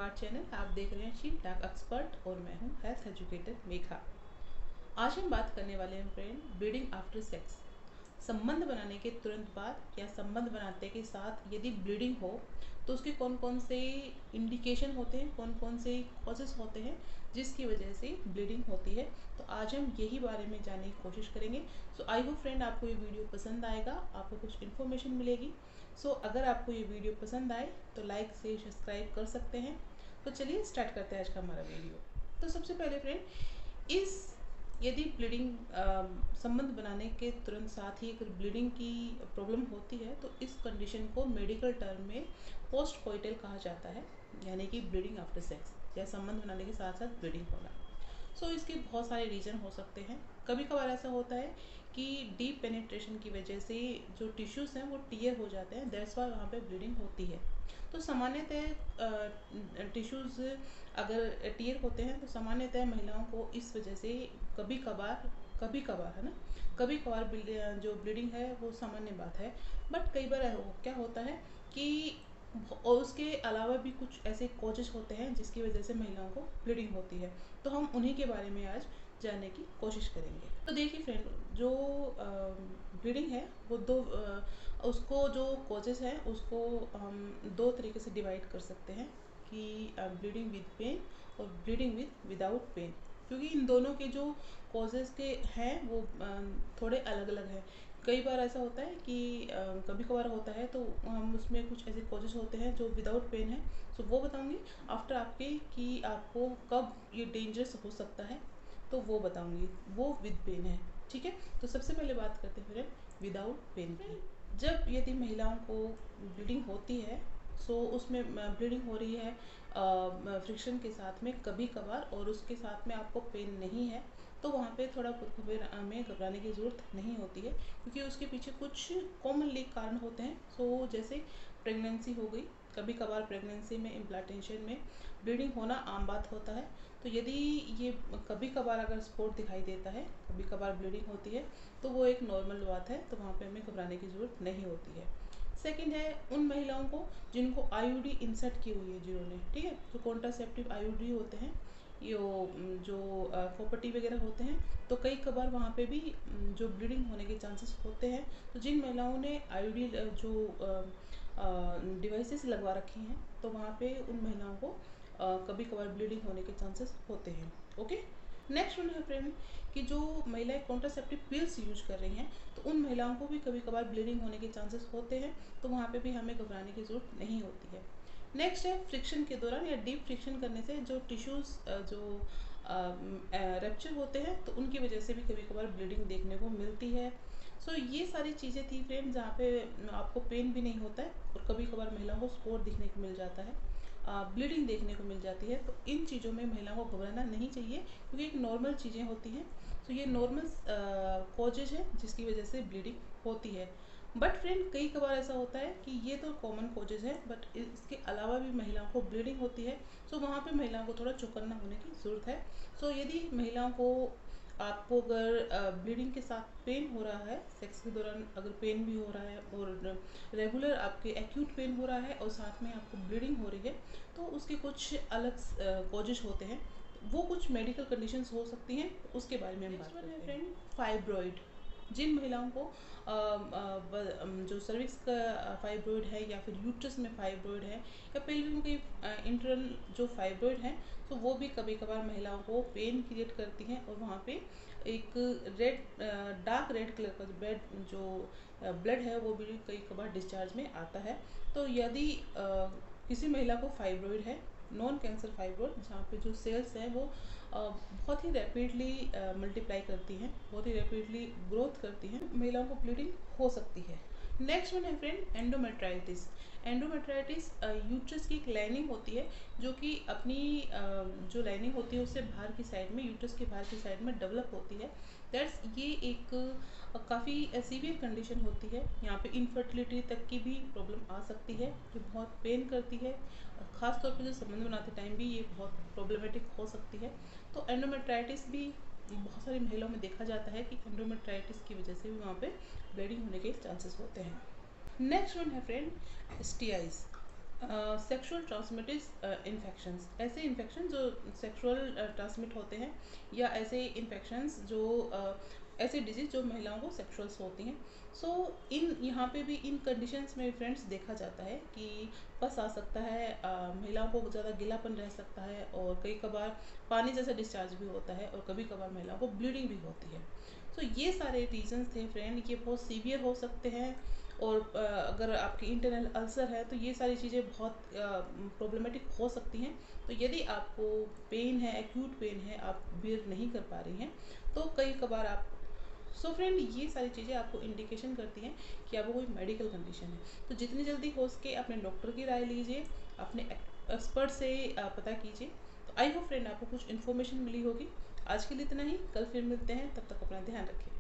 हमारे चैनल। आप देख रहे हैं शी टॉक एक्सपर्ट और मैं हूं हेल्थ एजुकेटर मेघा। आज हम बात करने वाले हैं फ्रेंड, ब्लीडिंग आफ्टर सेक्स। संबंध बनाने के तुरंत बाद या संबंध बनाते के साथ यदि ब्लीडिंग हो तो उसके कौन कौन से इंडिकेशन होते हैं, कौन कौन से कॉजेस होते हैं जिसकी वजह से ब्लीडिंग होती है। तो आज हम यही बारे में जानने की कोशिश करेंगे। सो आई होप फ्रेंड आपको ये वीडियो पसंद आएगा, आपको कुछ इन्फॉर्मेशन मिलेगी। सो अगर आपको ये वीडियो पसंद आए तो लाइक से सब्सक्राइब कर सकते हैं। तो चलिए स्टार्ट करते हैं आज का हमारा वीडियो। तो सबसे पहले फ्रेंड, इस यदि ब्लीडिंग संबंध बनाने के तुरंत साथ ही अगर ब्लीडिंग की प्रॉब्लम होती है तो इस कंडीशन को मेडिकल टर्म में पोस्ट कोइटल कहा जाता है, यानी कि ब्लीडिंग आफ्टर सेक्स या संबंध बनाने के साथ साथ ब्लीडिंग होना। सो इसके बहुत सारे रीज़न हो सकते हैं। कभी कभार ऐसा होता है कि डीप पेनिट्रेशन की वजह से जो टिश्यूज़ हैं वो टियर हो जाते हैं, दैट्स वाई वहाँ पे ब्लीडिंग होती है। तो सामान्यतः टिश्यूज़ अगर टियर होते हैं तो सामान्यतः महिलाओं को इस वजह से कभी कभार है ना, कभी कभार जो ब्लीडिंग है वो सामान्य बात है। बट कई बार क्या होता है कि और उसके अलावा भी कुछ ऐसे कॉजेज होते हैं जिसकी वजह से महिलाओं को ब्लीडिंग होती है। तो हम उन्हीं के बारे में आज जानने की कोशिश करेंगे। तो देखिए फ्रेंड, जो ब्लीडिंग है वो उसको जो कॉजेज हैं उसको हम दो तरीके से डिवाइड कर सकते हैं कि ब्लीडिंग विद पेन और ब्लीडिंग विदाउट पेन, क्योंकि इन दोनों के जो कॉजेज़ के हैं वो थोड़े अलग अलग हैं। कई बार ऐसा होता है कि कभी कभार होता है तो हम उसमें कुछ ऐसे कॉजेज होते हैं जो विदाउट पेन है। सो वो बताऊंगी आफ्टर आपके कि आपको कब ये डेंजरस हो सकता है, तो वो बताऊंगी। वो विद पेन है, ठीक है। तो सबसे पहले बात करते हैं फिर विदाउट पेन की। जब यदि महिलाओं को ब्लीडिंग होती है, सो उसमें ब्लीडिंग हो रही है फ्रिक्शन के साथ में कभी कभार और उसके साथ में आपको पेन नहीं है, तो वहाँ पे थोड़ा में घबराने की ज़रूरत नहीं होती है, क्योंकि उसके पीछे कुछ कॉमनली कारण होते हैं। सो जैसे प्रेगनेंसी हो गई, कभी कभार प्रेगनेंसी में इम्प्लांटेशन में ब्लीडिंग होना आम बात होता है। तो यदि ये कभी कभार अगर स्पॉट दिखाई देता है, कभी कभार ब्लीडिंग होती है, तो वो एक नॉर्मल बात है, तो वहाँ पे हमें घबराने की ज़रूरत नहीं होती है। सेकंड है उन महिलाओं को जिनको आईयूडी इंसर्ट की हुई है, जिन्होंने, ठीक है, जो कॉन्ट्रासेप्टिव आईयूडी होते हैं, जो फोपटी वगैरह होते हैं, तो कई कबार वहाँ पे भी जो ब्लीडिंग होने के चांसेस होते हैं। तो जिन महिलाओं ने आईयूडी जो डिवाइसेस लगवा रखे हैं, तो वहाँ पे उन महिलाओं को कभी कभार ब्लीडिंग होने के चांसेस होते हैं। ओके, नेक्स्ट वन है फ्रेंड कि जो महिलाएं कॉन्ट्रासेप्टिव पिल्स यूज कर रही हैं, तो उन महिलाओं को भी कभी कभार ब्लीडिंग होने के चांसेस होते हैं, तो वहाँ पे भी हमें घबराने की ज़रूरत नहीं होती है। नेक्स्ट है फ्रिक्शन के दौरान या डीप फ्रिक्शन करने से जो टिश्यूज़ जो रप्चर होते हैं, तो उनकी वजह से भी कभी कभार ब्लीडिंग देखने को मिलती है। सो ये सारी चीज़ें थी फ्रेंड जहाँ पे आपको पेन भी नहीं होता है और कभी कभार महिलाओं को स्पॉट दिखने को मिल जाता है, ब्लीडिंग देखने को मिल जाती है। तो इन चीज़ों में महिलाओं को घबराना नहीं चाहिए, क्योंकि एक नॉर्मल चीज़ें होती हैं। तो ये नॉर्मल कॉजेज है जिसकी वजह से ब्लीडिंग होती है। बट फ्रेंड कई कबार ऐसा होता है कि ये तो कॉमन कॉजेज है, बट इसके अलावा भी महिलाओं को ब्लीडिंग होती है। सो वहाँ पे महिलाओं को थोड़ा चौकन्ना होने की ज़रूरत है। सो यदि महिलाओं को आपको अगर ब्लीडिंग के साथ पेन हो रहा है, सेक्स के दौरान अगर पेन भी हो रहा है और रेगुलर आपके एक्यूट पेन हो रहा है और साथ में आपको ब्लीडिंग हो रही है, तो उसके कुछ अलग कॉजेज होते हैं। वो कुछ मेडिकल कंडीशंस हो सकती हैं, उसके बारे में हम बात करते हैं। फ्रेंड, फाइब्रॉइड, जिन महिलाओं को जो सर्विक्स का फाइब्रॉइड है या फिर यूट्रस में फाइब्रॉइड है या पेल्विक के इंटरनल जो फाइब्रॉइड हैं, तो वो भी कभी कभार महिलाओं को पेन क्रिएट करती हैं और वहाँ पे एक डार्क रेड कलर का जो ब्लड है वो भी कई कभार डिस्चार्ज में आता है। तो यदि किसी महिला को फाइब्रॉइड है, नॉन कैंसर फाइब्रॉइड, जहाँ पे जो सेल्स हैं वो बहुत ही रैपिडली मल्टीप्लाई करती हैं, बहुत ही रैपिडली ग्रोथ करती हैं, महिलाओं को ब्लीडिंग हो सकती है। नेक्स्ट वन है फ्रेंड एंडोमेट्राइटिस। एंडोमेट्राइटिस यूट्रस की एक लाइनिंग होती है जो कि अपनी जो लाइनिंग होती है उससे बाहर की साइड में, यूट्रस के बाहर की साइड में डेवलप होती है। दैट्स ये एक काफ़ी सीवियर कंडीशन होती है। यहाँ पे इनफर्टिलिटी तक की भी प्रॉब्लम आ सकती है, जो बहुत पेन करती है। ख़ास तौर पे जो संबंध बनाते टाइम भी ये बहुत प्रॉब्लमेटिक हो सकती है। तो एंडोमेट्राइटिस भी बहुत सारी महिलाओं में देखा जाता है कि एंडोमेट्राइटिस की वजह से भी वहाँ पे ब्लीडिंग होने के चांसेस होते हैं। नेक्स्ट वन है फ्रेंड एसटीआईज। सेक्सुअल ट्रांसमिटेड इन्फेक्शंस, ऐसे इन्फेक्शन जो सेक्सुअल ट्रांसमिट होते हैं, या ऐसे इन्फेक्शंस जो ऐसे डिजीज जो महिलाओं को सेक्सुअल्स होती हैं। सो इन यहाँ पे भी इन कंडीशंस में फ्रेंड्स देखा जाता है कि पस आ सकता है, महिलाओं को ज़्यादा गीलापन रह सकता है, और कई कभार पानी जैसा डिस्चार्ज भी होता है, और कभी कभार महिलाओं को ब्लीडिंग भी होती है। तो ये सारे रीजंस थे फ्रेंड, ये बहुत सीवियर हो सकते हैं, और अगर आपकी इंटरनल अल्सर है तो ये सारी चीज़ें बहुत प्रॉब्लमेटिक हो सकती हैं। तो यदि आपको पेन है, एक्यूट पेन है, आप बेयर नहीं कर पा रही हैं, तो कई कभार आप, सो फ्रेंड ये सारी चीज़ें आपको इंडिकेशन करती हैं कि आपको कोई मेडिकल कंडीशन है। तो जितनी जल्दी हो सके अपने डॉक्टर की राय लीजिए, अपने एक्सपर्ट से पता कीजिए। तो आई होप फ्रेंड आपको कुछ इन्फॉर्मेशन मिली होगी। आज के लिए इतना ही, कल फिर मिलते हैं, तब तक अपना ध्यान रखिए।